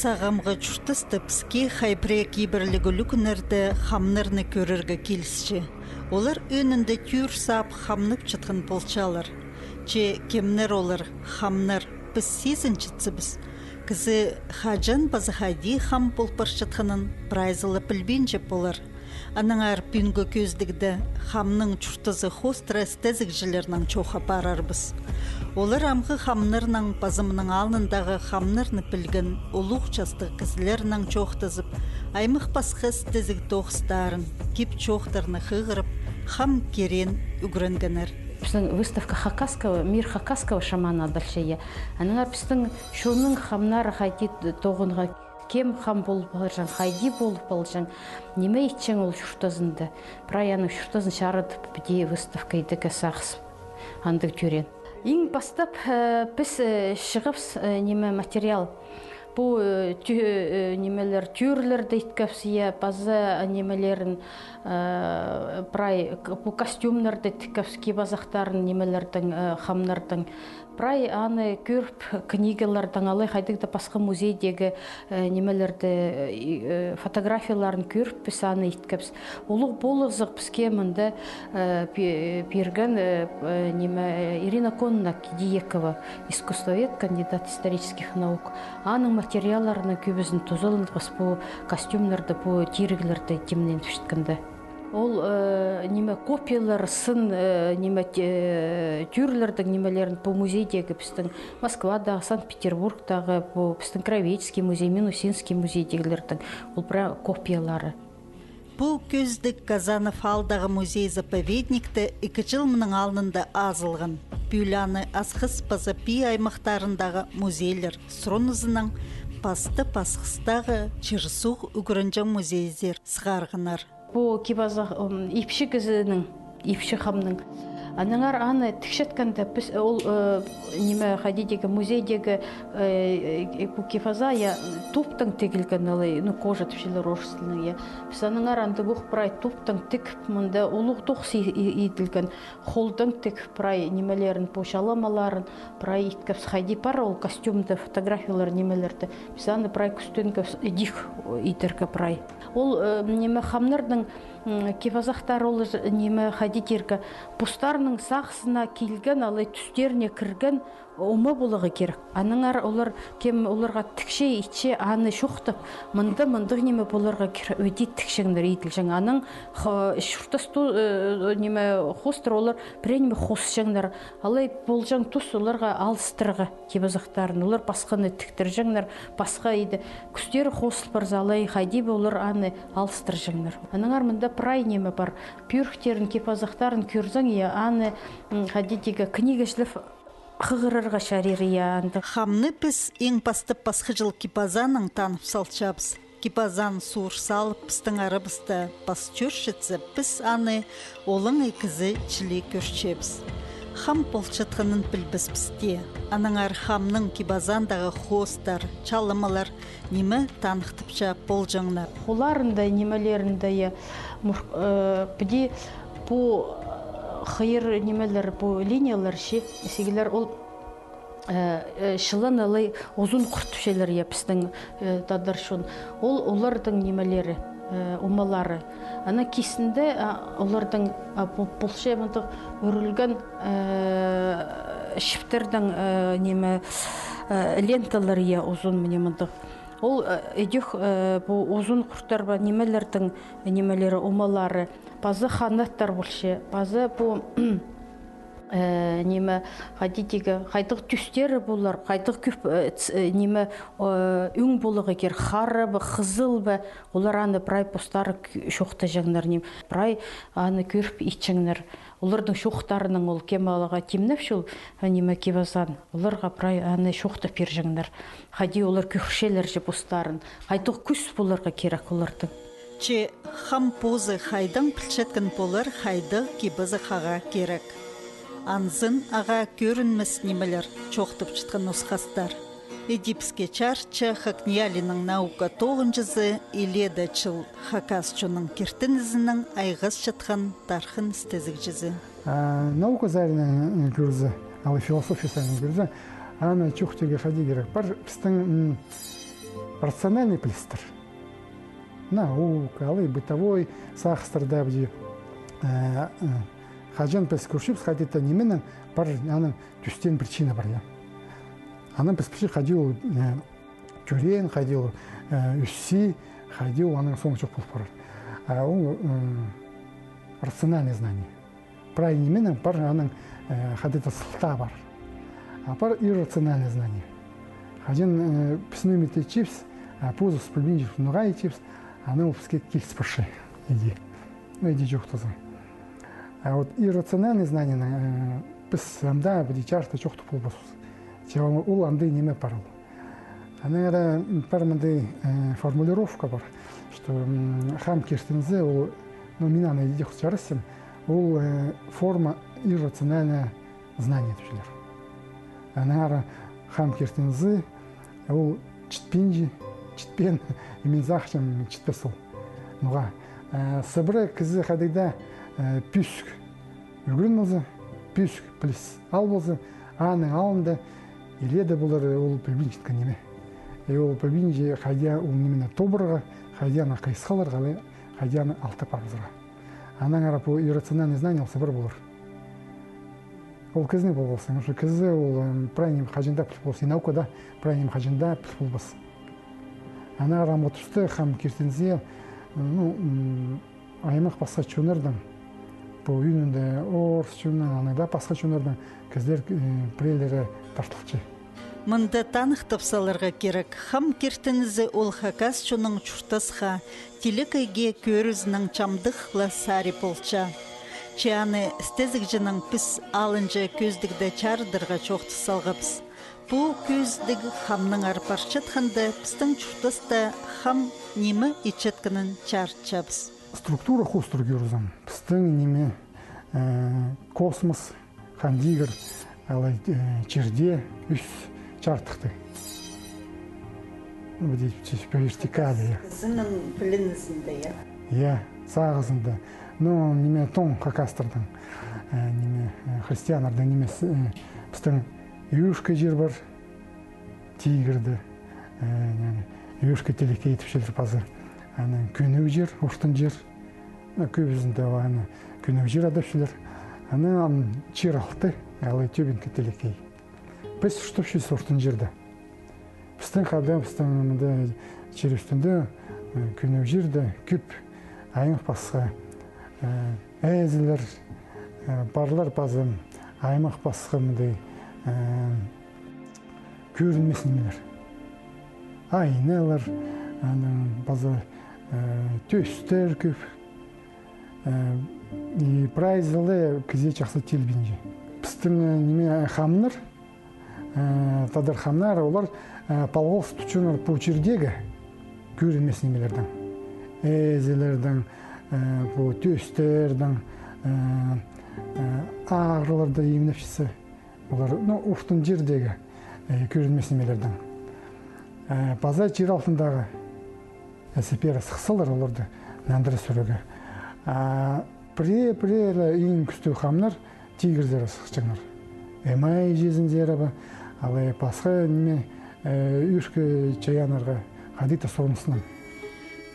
сағамға чүртісті піске хайпре кейбірлігі күнерді хамнырны көріргі келісші. Олар өнінде түйір сап хамнық чытқын болчалар. Че кемнер олар хамныр біз сезін чытсы біз. Кізі хаджан базы хайди хам болпар чытқынын прайзылы пілбенже болар. Аныңар пүнгі көздігді хамның чүртізі хостра стезік жилерінің чоға барарбыз. Олар амғы хамнырның базымының алнындағы хамнырны пілгін ұлуқ часты кізілерінің чоқтызып, аймық басқы стезік тоқстарын, кеп чоқтарны қығырып, хам керен үгіренгенер. Біздің выставка Хакасского, мир Хакасского шамана дальше. Аныңар біздің шоның хамнары қайти тоғынға кем хам болып балжан, хайди болып балжан, неме итчен ол шүртазынды. Праяның шүртазын шарыдып біде выставка едігі сақсы андық түрен. Ең бастап біз шығыпс неме материал. Бұл немелер түйірлер дейткәпсия, базы немелерін бұл костюмлерді дейткәпске базақтарын немелердің хамнардың. Прай аны көріп книгалардан алай қайдықта басқа музейдегі немелерді фотографияларын көріп біз аны иткәпс. Олық болығызық бізге мұнда берген Ирина Конна Кидиекова, искусствовед, кандидат исторических наук. Аның материаларының көбізін тұзылын бұл костюмлерді, бұл тиріглерді темнен түшіткінді. Ол копиялар, сын тюрлердің немелерін бұл музейдегі біздің Москвадағы, Санкт-Петербургтағы, бұл біздің Кравечский музей, Минусинский музейдегілердің ол бір копиялары. Бұл көздік Казанов алдағы музей-заповедникті 2 жыл мұның алынында азылған. Пүйляны асқыс пазапи аймақтарындағы музейлер сұронызының пасты-пасқыстағы Чырсуқ үгірінжі музейзер сығарғынар. Бұл кебазақ ипші кізінің, ипші қамның. Аныңар аны тікшеткенде біз ол неме қадидегі музейдегі бұл кефаза топтың тегілген алай, кожа түпшілер оршысылың. Біз аныңар анды бұқ бірай топтың тік мұнда олық тоқсы етілген қолдың тік бірай немелерін, бұл шаламаларын бірай еткіпс қайди бар, ол костюмды, фотографиялар немелерді. Біз аны бірай күстенгіпс дих етіргі бірай. Ол неме қамнырдың кефазақтар ол неме қадидергі бұстарының сақсына келген, алай түстеріне кірген ұмы болығы керек. Аныңар олар кем оларға тікше итше аны шоқтып, мұнды неме боларға өте тікшеңдер етілшің. Аның шұртасту неме хостыр олар пренеме хосшыңдар. Алай болжаң тұс оларға алыстырғы кебазақтарын. Олар басқаны тіктіржіңдер, басқа еді. Күстері хосыл барза алай қайдебі олар аны алыстыржыңдар. Аныңар мұнда прай неме бар. Пюрхтерін кебазақтарын көрзің, аны қадидегі книгашылып қығырырға шариры янды. Хамны біз ең басты басқы жыл кипазаның танып салчабыз. Кипазан суыр салып біздің арабызды бас чөршетсі, біз аны олың екізі чілі көршебіз. Хам болчатқанын білбіз бізде. Аныңар хамның кипазандағы хостар, чалымалар немі танықтыпша болжаңлар. Оларында, немелерінде біде бұл қайыр немелер, бұл линиялар сегілер ол шылын алай ұзын құртышелер епістің тадаршын. Олардың немелері, умалары. Ана кесінде олардың бұлшы еміндік өрілген шіптердің ленталары ұзын мінеміндік. Ол едек ұзын құрттар ба немелердің немелері, умалары. Базы ханаттар бұлшы, базы бұл неме қадидегі қайдық түстері болар, қайдық көп неме өң болығы кер, қары ба, қызыл ба, олар аны бірай постары шоқта жаңдар нем, бірай аны көріп итчіңдер. Олардың шоқтарының ол кемалыға темніп шыл неме кебазан, оларға бірай аны шоқта пер жаңдар. Қайди олар көршелер же постарын, қайдық күс боларға керек олардың. Че хам позы хайдан пілшеткен болар хайды кебазы қаға керек. Анзын аға көрінміс немелер чоқтып чытқан ұсқастар. Эдипске чарча Хакниялинның наука 9-жызы иледа чыл Хакасчының кертінізінің айғыз чытқан тархын стезік жызы. Наука зарының көрзі, алы философия зарының көрзі, аны чоқтеге хади керек. Бар пістің рациональный плестер. Наука, алай бытовой сахстырда бди. Хаджан пес күршіп схадита неменен бар аның түстен причина бар я. Аның пес пиши ходил тюрен, ходил үсси, ходил аның соң çok болуп барар. Ол рациональное знание. Правильно неменен бар аның хадита сылта бар. А бар иррациональное знание. Хаджан писны чипс, позу спылбинжи нугай чипс, аның песке килс пыршы иди. Иди жоқ таза. А вот иррациональное знание, біз амда бір чашта жоқты бұл басыз. Чего ол андай неме парыл. Она пар мындай формулировка бар, что хам кештензе, ол, ну, мина на идеях чарасым, ол форма иррациональное знание түшілер. Она хам кештензе, ол читпенжи, читпен, имен захчам читпесол. Нуға. Сыбыры кізі қадайда пүск үрген болса, пүск плюс ал болса, аның алында еледі болар ол пүлбін жеткен неме. Ол пүлбін же қайдия ол немені тобырға, қайдияны қайсқалар, қайдияны алты парызыға. Анаң арап ол иррациональный знание ол сыбыр болар. Ол кізіне болғалсын, ұшы кізі ол правильным қажында пүл болса, и наукада правильным қажында пүл болбас. Ана работышты хам кертензе, аймақ басқа чөнердің, бұл үйінінде орыс чөнен, аныңда басқа чөнердің кіздер прелері тартылчы. Мында таных тапсаларға керек. Хам кертензе ол хакас чоның чуртасха, телекайге көрізінің чамдықла сари полча. Чаны стезік жының піс алынжы көздігді чардырға чоқты салғапс. Бұл көздіг хамның арпарчатханды пістің чуртаста хам немі ичеткінің чарчабс. Структура хостыр көрізім. Пістің неме космос, хандигір, черде, үс чартықты. По вертикали. Зінің білінізінде, я? Я, сағызында. Но неме тон хакастырдың. Неме христианардың немесі пістің үйшкі жер бар, тигірді, үйшкі телекей түпшелдір пазы. Көнеу жер, оштын жер, көбізінде көнеу жер адапшылар. Чер алты, алы төбінкі телекей. Біз ұштыпшыз оштын жерді. Біздің қада, біздің жер үстінде көнеу жерді көп аймақ басқа әзілер, барлар базы аймақ басқа мұндай көрінмесін немелер. Айналар, базы төстер көп. И прайзылы кізе чақсы телбенже. Біздің неме хамнар, тадар хамнар, олар палғылс түчінер по чердегі көрінмесін немелердің. Әзілердің, төстердің, ағырларды емнепшісі. Олар ұштын жердегі көрінмесін немелердің. База жер алтындағы әсепері сықсалар оларды нәндірі сүрігі. Пре-пре ең күсті қамнар тигірдері сықчыңар. Әмай жезіндері ба, алы басқа неме үшкі чаянарға қадита соғынысынан.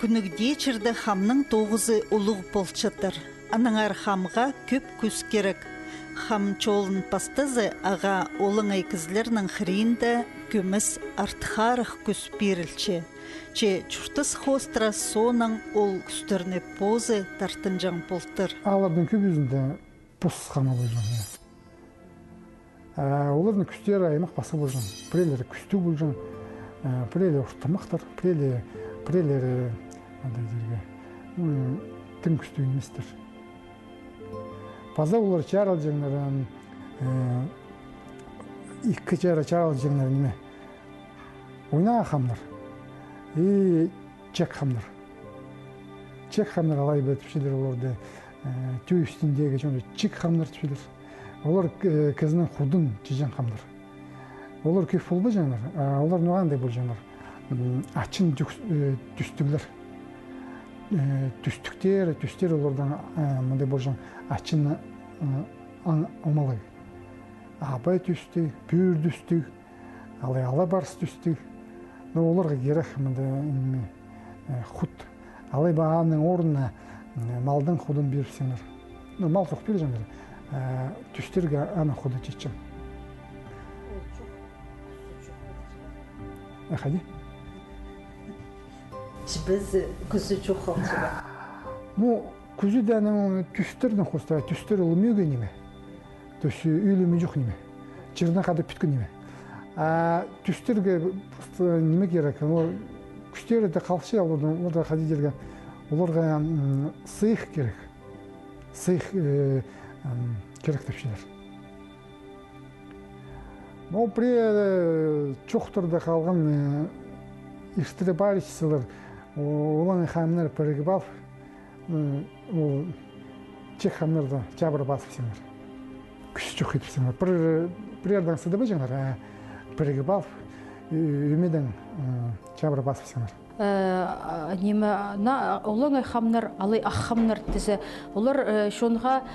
Күнігде чырды хамның тоғызы ұлық болчатыр. Аныңар хамға көп күс керек. Хам чолын пастызы аға олыңай кізлерінің хрейінді көміс артхарық күс берілче. Че чуртыс хостра соның ол күстеріне позы тартынжан болтыр. Алардың көп үзінде пұс қама болжан. Олардың күстері аймақ басы болжан. Прелері күсті болжан. Прелері ұштамақтар. Прелері тым күсті еместер. Паза олар чарал жеңлерін, икі чарал жеңлерін неме? Ойна қамдар. И чек қамдар. Чек қамдар алай бәт түшілер оларды төй үстіндегі жоны чек қамдар түшілер. Олар кізінің құдын жежен қамдар. Олар көй фолба жаңлар. Олар нұғандай бұл жаңлар. Ачын түстігілер. Түстер олардан мұндай бұл жаң ачын омалы. Абай түстік, пүр түстік, ала барс түстік, Но оларға керек мында худ. Алай бағаның орнына малдың худын берсеңдер. Мал соқ бер жаңдар. Түстерге ана худы жетчем. Хади? Biz күзі çok қалшыға. Ну, күзі дәнің түстердің қоста, түстер ұлымеуге неме. Төсі үйлімі жоқ неме. Жырына қады пүткі неме. Түстерге неме керек? Күштері де қалшы, оларға қады жерген. Оларға сыйық керек. Сыйық керек депшілер. Но при чоқтырда қалған иштері бар ішсілер, оланы қамнар бірігіп алып, чек қамнарды жабыр басып сеңдер. Күші жоқ етіп сеңдер. Бір ердан сыды бұл жаңдар, бірігіп алып, өмеден жабыр басып сеңдер. Олың қамнар, алай ақ қамнар тізі. Олар шонға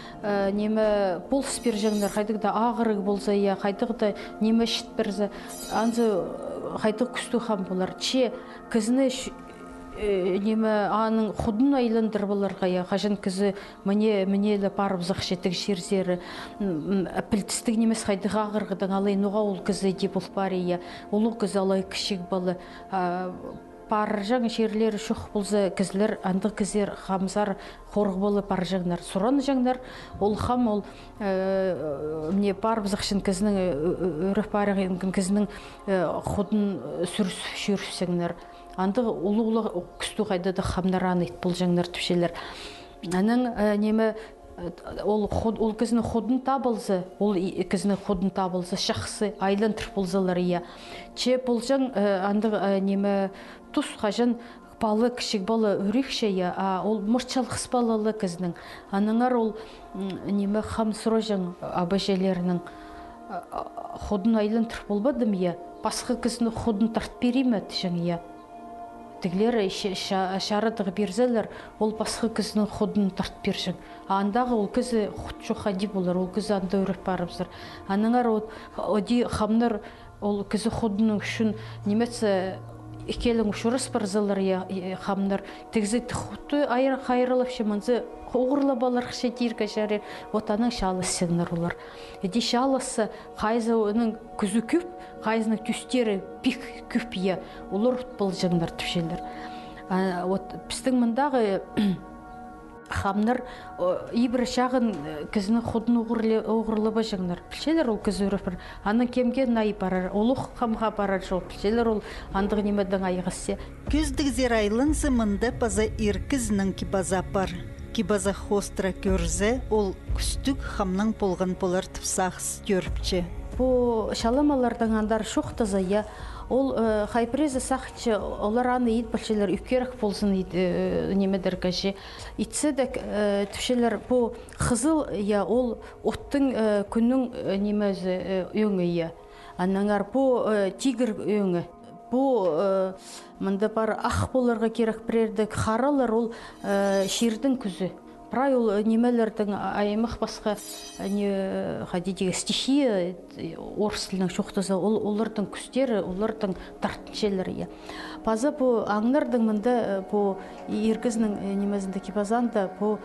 бұл спер жаңдар, қайдықта ағырық болса, қайдықта немі шыт бірзі. Анзы қайдық күсті қам болар. Че кізіні аның худын айландыр боларға, қажын кізі мінелі парып зақшеттік жерзері, пілтістік немес қайдық ағырғыдан алай нұға ол кізі деп ол бар, олы кізі алай кішік балы. Паржаң жерлері шоқ болса, кізлер, андық кізер, қамзар, қорғы болы паржаңдар. Сұран жаңдар, ол қам, ол парып зақшын кізінің, өріп парығын кізінің құдын сүрсеңдер. Андық ұлы-ұлы күсті қайдады қамнар анайт бұл жаңдар түпшелер. Аның ол кізінің құдын табылсы, ол кізінің құдын табылсы, шақсы, айлан тұрп болзалар, Че бұл жаң андық тұс қажын балы, кішік балы өрекше, ол мұртшалық балалы кізінің. Аныңар ол қам сұра жаң абажелерінің құдын айлан тұрп болбадым, басқы кізінің құдын тарт беремет жаң, Тіглер шарыдығы берзелер, ол басқы кізінің құдын тарт бершің. Андағы ол кізі құд жоқ ади болар, ол кізі анда өріп барымыздар. Аныңар оди қамнар ол кізі құдының үшін немetse екелің үшіріс барзалар қамнар. Тігізі құдты айыр қайырылып шеманзы оғырлы балар қышетер кәжәрер, отаның шалыс сеңнер олар. Еде шалысы қайзы оның күзі көп, қайзының түстері пик көп олар бұл жаңдар түпшелер. Біздің мұндағы қамнар ибір шағын кізінің құдын оғырлы ба жаңдар. Пішелер ол кізі өріп бір. Аның кемге най барар, олық қамға барар жол. Пішелер ол андығы немедің айғысы. Күздік зер айлын зымында база иркізінің кибаза бар. Кибаза хостра көрзе, ол күстік қамның болған болар түпсақсы көріпче. Бұл шаламалардың андар шоқтызы, ол хайпрезі сақчы, олар аны ет білшелер үкерік болсын немедер кәже. Итседек түпшелер бұл қызыл, ол оттың күннің немезі өңі. Аннаңар бұл тигр өңі. Бұл мұнда бар ақ боларға керек бірердік қаралар ол шердің күзі. Прай ол немелердің аймақ басқа стихия орыс тілінің шоқтызы, олардың күстері, олардың тартыншелері. Паза бұл аңнардың мұнда бұл ергізінің немезіндегі базанда бұл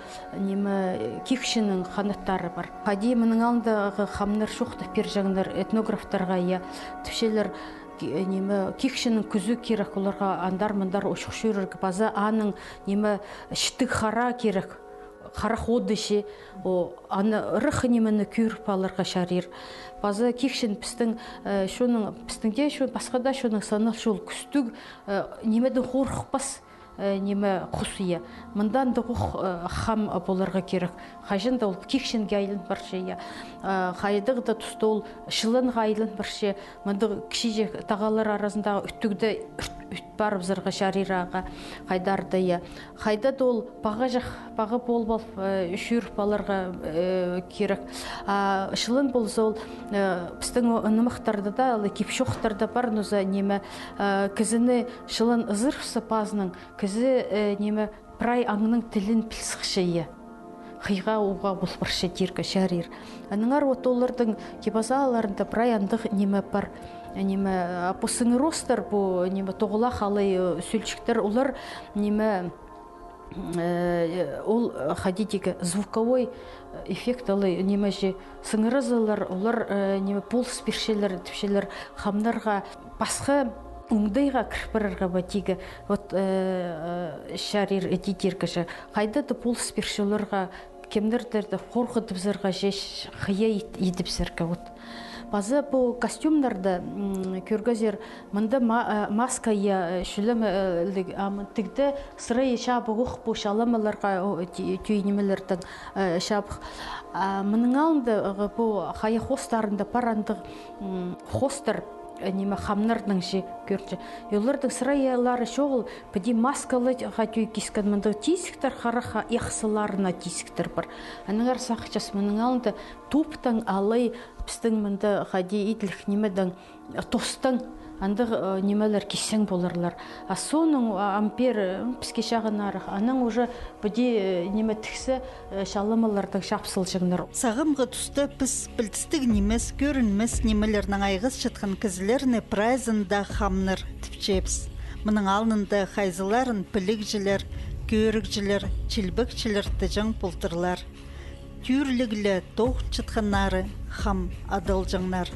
кекшінің қанаттары бар. Қади мұның алындағы қамнар шоқты пер жаңдар этнографтарға түшелер кекшінің күзі керек оларға андар-мұндар ошық шөріргі база аның шітік қара керек. Қара қодышы, аны ұрық немені көріп алырға шарир. База кекшін пістіңде басқада шоның санал шол күстік немеді қорқпас неме құсыя. Мұндан да қам боларға керек. Қайжында ол кекшінге айлын баршы. Қайдығы да тұсты ол шылын ғайлын баршы. Мұнды кіші тағалар арасындағы үттігді барып зырға шарираға қайдарды. Қайдады ол баға бол үшір баларға керек. Шылын болса ол біздің нымықтарды да, кепшоқтарды бар нұза неме кізіні шылын ызырқсы пазының кізі неме прай аңның тілін пілсіқшейі. Қиға оға бұл бірші дергі шәрер. Аныңар олардың кебазаларында прай андық неме бар неме посыңыростар бу неме тоғыла халы сүлчіктер олар неме ол ходитиге звуковой эффект алай неме же сыңырызылар олар неме пулс биршелер типшелер хамнарга басқа уңдайга кірпірарға батиге вот шарир этитиркеше қайда да пулс биршелерға кемдердерді қорқытып зырға жеш хыя етіп зырға вот базы бұл костюмдарды көргізер мында маска я шүлім тігді сыры шабы ұқ бұл шаламаларға түйінемелердің шабы мұның алынды бұл қайы хостарында парандық хостар неме хамнардың же көрді. Олардың сыраялары шоғыл піде маскалы ғатүй кескен мұнды тесіктер қараға еқсыларына тесіктер бар. Анығар сақчас мұның алынды топтың алай пістің мұнды ғади идлік немедің тостың андық немелер кесен боларлар. Соның ампер піске шағын арық. Аның уже бұде неме тіксі шалымалардың шапсыл жыңдар. Сағымғы тұста піс білтістік немес, көрінмес немелерінің айғыз шытқын кізілеріне прайзында хамныр тіпчепс. Мұның алынында қайзыларын пілікжілер, көрікжілер, чилбікчілер тіжің пұлтырлар. Түйірлігілі тоқ чытқыннары хам адылжыңнар.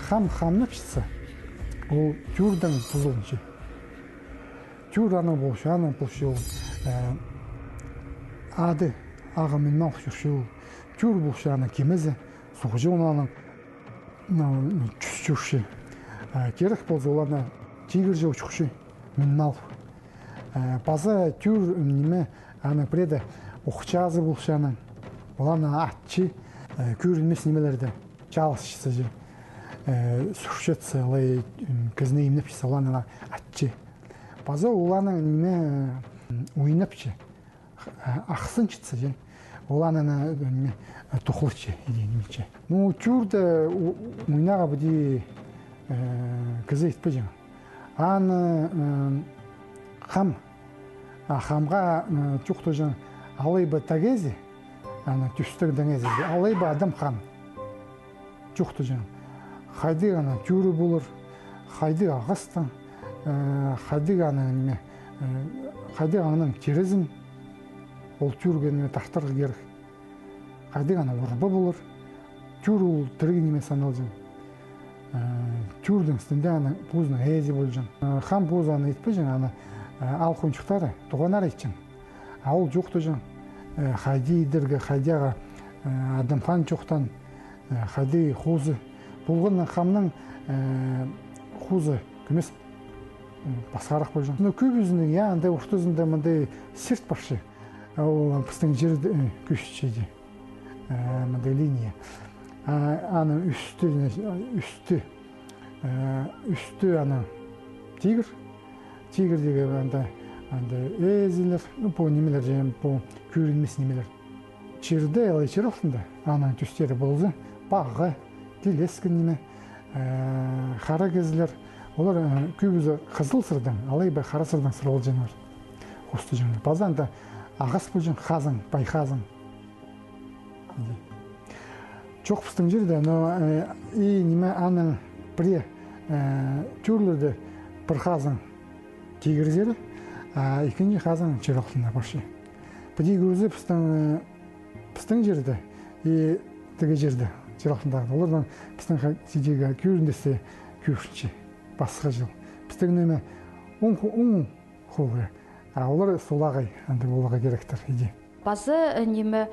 Хамны пішісі. Ол тюрдан тұзылыншы. Тюр аны болшы, аны болшы ол ады аға менмал жүрші ол. Тюр болшы аны кемізі, сұғыжы оны жүз жүрші. Керек болсы оларына тегір жау жүрші менмал. База тюр неме аны преді оқчазы болшы аны. Оларына атчы, көрілмес немелерді жалысшысы жел. Сұршетсі, олай кізіне емнеп жесе, оланы атчы. База оланы неме ойнап жи, ақсын жітсі жен. Оланы тұқыл жи, еденімелчі. Ну, чүрді ойнаға бұде кізі етпі жен. Аны хамға чүқті жен, алай ба тагези, түстік дәңezi, алай ба адам хам чүқті жен. Қайды ғана тюрі болыр, қайды ағыстан, қайды ғаның терезін, ол тюрге тақтарға керек. Қайды ғана ұрбы болыр, тюр ол түргі неме санал жын. Тюрдің үстінде бұзының әйezi бол жын. Хам бұзаны етпе жын, ал қоншықтары тұғанар етчін. Ал жоқты жын, қайды едіргі, қайдыға адамхан жоқтан, қайды қозы, Бұлғын қамның құзы көмес басқарақ бол жан. Көп өзінің, андай ұқтызында мұндай серт баршы. Ол пістің жерді көшчейді. Мұндай линия. Аны үсті аны тигр. Тигр деген әзілер, бұл немелер жайын, бұл көрінмес немелер. Черді, әлі чер алтында, аның түстері болды, бағы, келескі неме, қара кезілер, олар көбізі қызыл сырдан, алай бай қара сырдан сыр ол жәнер. Қосты жәнер. Базанда ағас бұл жән қазың, бай қазың. Жоқ пістің жерді, неме аның біре түрлерді бір қазың тегір зері, екінші қазың жер алтында баршы. Бұдегі өзі пістің жерді, тіге жерді. Жырақындағы. Олардан біздің сидегі көріндесі көршінші басқа жыл. Біздің неме оң қолғы. Олар солағай, олаға керектір. Базы неме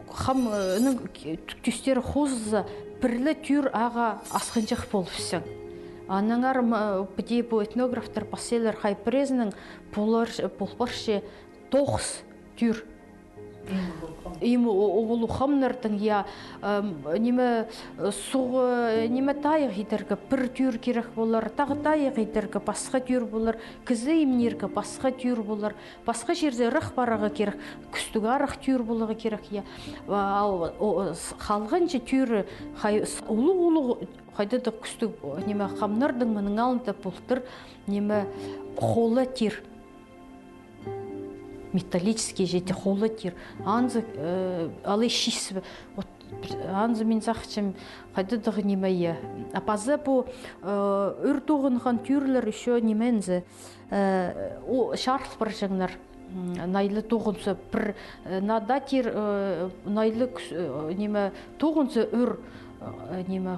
қамның түстері қозызы бірлі түр аға асқынжық болыпсың. Аныңар бұде бұл этнографтар паселер қайпырезінің бұлбаршы тоқс түр. Им олу хамнардың я неме суғы неме тайық етергі бір түйір керек болар, тағы тайық етергі басқа түйір болар, кізі емнергі басқа түйір болар, басқа жерде рық бараға керек, күстігі арық түйір болығы керек. Қалғанчы түйірі олу қайдады күстіг неме хамнардың мұның алында бұлтыр неме қолы тер. Металлический жете холы тир. Анзы алай шисі анзы мен сақчым қайдыдығы немайы. Апазы бұл үр туғынған түйірлер үші немензі шарт бір жаңнар найлы туғынсы бір надатир найлы неме туғынсы үр неме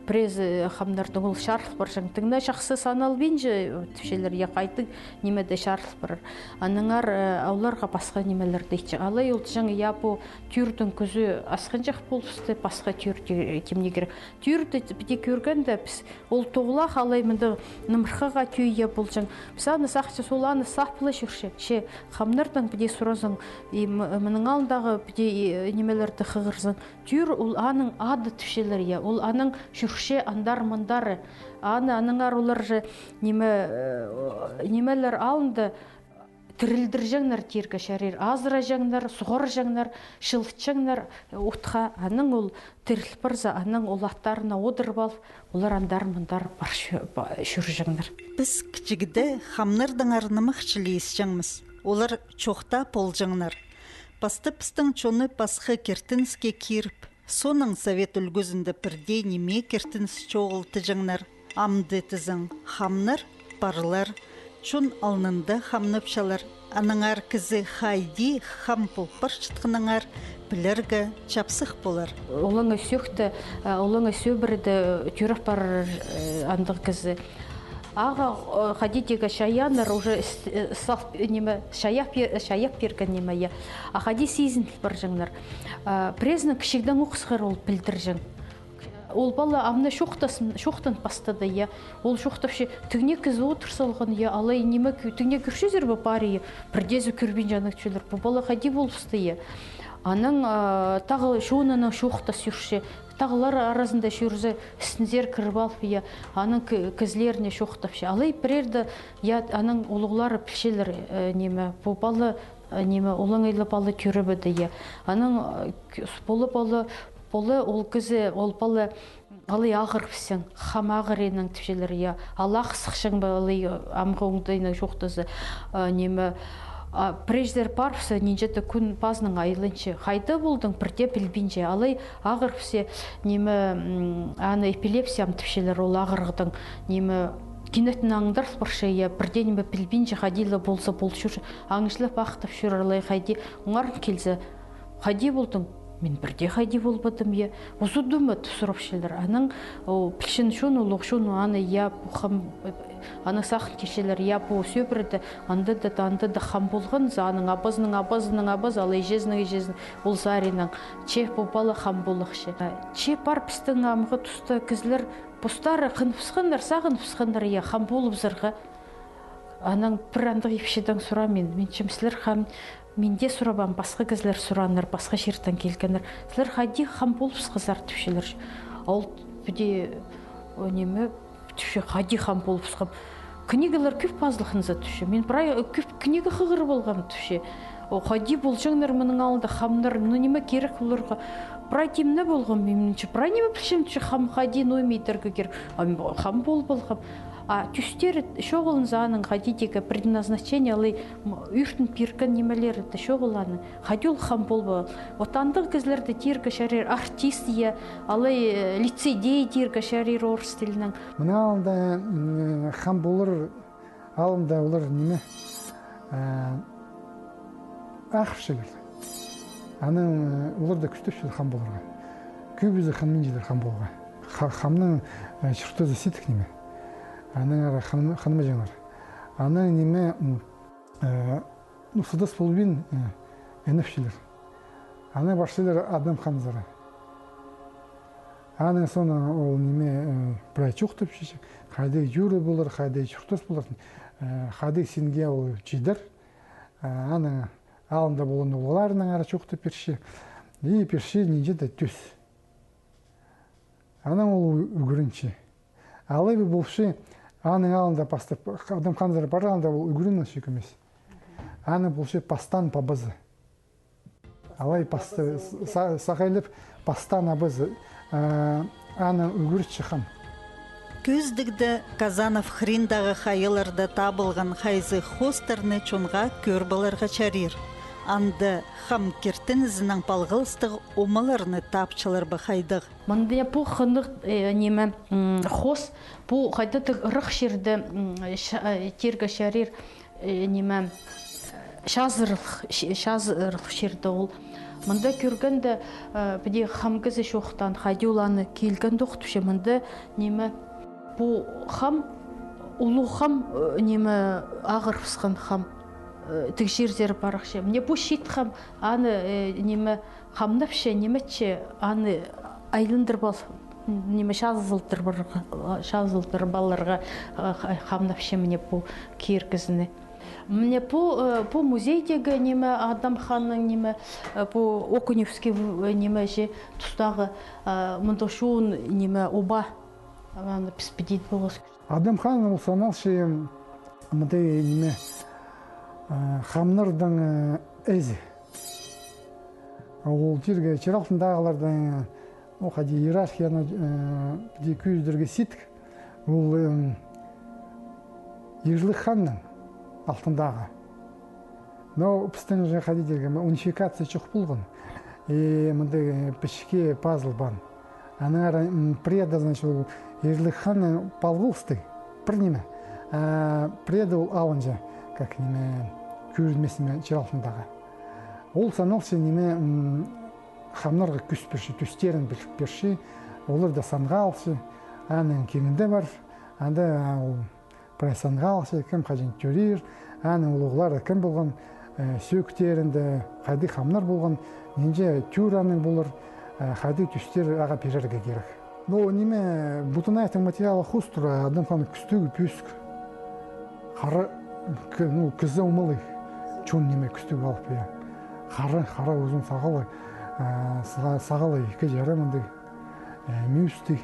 през хамнардың ол шарлық бар жаң тыңна шақсы санал бенже түшелер я қайтың немеде шарлық бар аныңар ауларға басқа немелер дейші алай ол жаң япу түйірдің күзі асқан жақ болысты басқа түйір кемне керек түйірді біде көргенде біз ол тоғылақ алай мінді нымырқаға түйе бұл жаң біз аны сақшы сол аны сапылы жүрші ше хамнардың біде сұразың мұның алдығы біде немелерді қығырзың түйір ол аның ады түшелер я ол аның жүрше андар мындары аның арулар же немелер алынды тірілдір жаңнар тергі шарир азыра жаңнар сұғыр жаңнар шылт жаңнар ұтқа аның ол тіріл барза аның ол аттарына одырып алып олар андар мындар бар шүр жаңнар біз кішігіде хамнырдың арнымықшылейіс жаңмыз олар чоқта пол жаңнар Пастыпстың чоны пасқы кертінске киріп, соның совет үлгізінді бірде неме кертінс чоғылты жаңнар, амды тізің хамнар, парлар, чон алнында хамныпшалар, аныңар кізі хайди хам пұлпар шытқыныңар, білергі чапсық болар. Олыңа сөкті, олыңа сөбірді түріп бар андық кізі. Аға ходитега шаянар уже шаяп берген немая. А ходи сезін бар жаңнар. Презні кішігдің оқысқыр ол білдір жаң. Ол бала амна шоқтан бастады я. Ол шоқтапшы түгне кізі отырсалған я. Алай неме түгне көршізер бі бари. Бірдезі көрбен жаңық чөлір. Бұл бала ходи болысты я. Аның тағы шуынының шоқтас жүрші. Тағылар арасында шүрзі сінзер кіріп алып, аның кізлеріне шоқтапшы. Алай бірерді, аның олығылары пішелер неме, бұл балы неме, олыңайлы балы көрі бөді. Аның болы ол кізі, ол балы алай ағыр пісің, хам ағыр енің түшелер. Аллах сықшың ба алай амғоңдайның шоқтасы неме, Преждер парпсы нинжеті күн пазның айлыншы. Қайды болдың бірде білбінже. Алай ағырпсы немі аны эпилепсиям түпшелер ол ағырғыдың немі кенетін аңдар бұршы. Бірде немі білбінже қадилы болса бол шүр. Аңышылып ақтып шүр алай қайды. Оңарын келзі. Қайды болдың? Мен бірде қайды болбадым е. Осы дүмі тұсырып шелдер. Аның пілшін шын, олық шын, аны я бұқым аны сақын кешелер я бұл сөбірді анда да хам болған аның абазының абаз алай жезінің ол заринің че бұл балы хам болықшы че бар пістің амығы тұсты кізлер бұстары қын пысқандар сағын пысқандар я хам болып зырғы аның бір андық епшедің сұра мен чемсілер хам менде сұрабам басқа кізлер сұраныр басқа жерден келгенер сілер қайди хам болып сықызар түпшелер ол бүде өнемі түші қади хам болып сықым. Книгалар көп пазлықынза түші. Мен бірай көп книга қығыр болғам түші. Қади бол жаңнар мұның алында хамнар, неме керек оларға. Бірай теміне болғам меніңше. Бірай неме білшем түші хам қади ноймейдергі керек. Хам бол болғам. Түстері шоғылынза аның қадидегі предназначение алай үйртін перген немелері шоғыланың. Қади ол хам бол бол. Отандық кізлерді тергі шарир артист е, алай лицейдей тергі шарир орыс тілінің. Мұна алында хам болыр, алында олар неме ақыршылыр. Аның оларда күстепшіл хам болырға. Көбізі ханменжелер хам болға. Хамның шұртызы сетік неме. Аның ара ханымы жаңар. Аның неме сұдас болбен әніпшілер. Аның башшылар адам ханзары. Аның соны ол неме бірай чоқтып шешек. Қайдай жүрі болыр, қайдай шұртас болыр. Қайдай сенге ол жидар. Аның алында болын оларының ара чоқтып перші. И перші ненже де төс. Аның ол үгірінші. Алай бір болшы аның алында пастып, адам қанзары бар алында ол үгірін шек емес. Аны болшы пастан пабызы. Алай пасты сағайлып пастан абызы. Аны үгірші хам. Көздігді Казанов хриндағы хайыларда табылған хайзы хостерны чонға көр баларға чарир. анды хам кертін ізінің палғылыстығы омаларыны тапчылар бақайдық. Мында бұл қындық неме хос, бұл қайдаты рық шерді тергі шарир неме шазырық шерді ол. Мында көргенде біде хамгізі шоқтан қайдеуланы келген доқтышы. Мында неме бұл хам, ұлу хам неме ағыр пысқан хам тігшердер барықшы. Мне бұл шет хам аны неме хамнапшы неметші аны айлындыр бол, неме шазылдыр баларға хамнапшы мне бұл кергізіні. Мне по музейдегі неме Адам ханның неме по Окуневский неме же тұстағы мұндашуын неме оба піспедейді болғыз. Адам хан ол саналшы мұндай неме хамнырдың әзі. Ол жерге чералтындағылардың оқади иерархияны күйіздерге сетік. Ол ержілік ханның алтындағы. Но пістің қади дерге унификация чоқ болған. Мұндай пішке пазл бан. Анар преда, значит, ержілік ханның палғылсты. Бір неме. Преда ол алынжа, как неме күйізмесіме чералтындағы. Ол саналшы неме хамнарға күс берші, түстерін берші, олар да санға алшы, әнің кеңінде бар, әнді прайсанға алшы, кім қажын көрер, әнің ұлығылары кім болған, сөктерінде қайды хамнар болған, ненже тюраның болыр, қайды түстер аға перерге керек. Но неме бұтын айтың материалы құс тұра, адам қаны күстігі пүйсік, қары күзі ұмылы, чон неме күстігі алып бе. Қара өзін сағалы екі жары мұндай мүйісті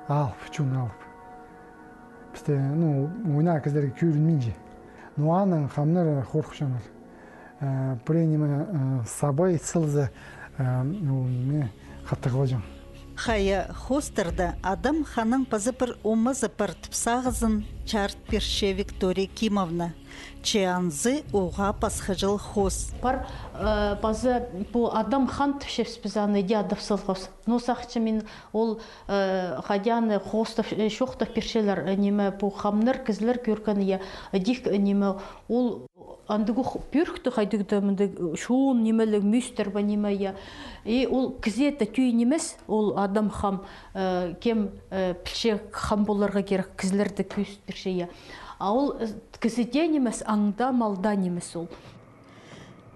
алып, чон алып. Бізде ойна кездерге көрінмен же. Но аның қамнар қорқышанар. Біренеме сабай сылзы қаттығыла жан. Хая хостырда Адам ханың пазыпыр омазы партып сағызын чарт перше Виктория Кимовна. Чеанзы оға пасхыжыл хос. Пар пазы бұл Адам хан түшепс біз аны дядов сылғыз. Но сақчы мен ол қадяны хостов шоқтов першелер неме бұл хамнар кізлер көргені дик неме ол андығы пүрікті қайдығды мұнды шуын немелі мүйістер ба неме я. И ол кізеті түй немес, ол Адам хам кем пілше хам боларға керек кізлерді күйіст перше я. А ол кізеде немес, аңда малда немес ол.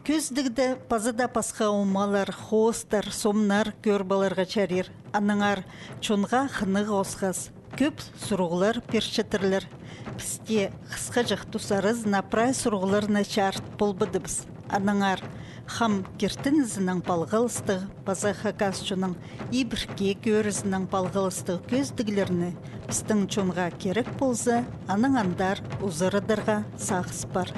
Көздігді пазыда пасқа умалар, хостар, сомнар көрбаларға чарир. Аныңар чонға қынығы осқаз. Көп сұрғылар першетірлер. Пісте қысқа жақ тұсарыз напрай сұрғыларына чарт болбыдыбыз. Аныңар хам кертінізінің палғылыстығы, паза хакасчының ибірке көрізінің палғылыстығы көздігілеріні пістің чонға керек болса, аның андар ұзырыдырға сағыз бар.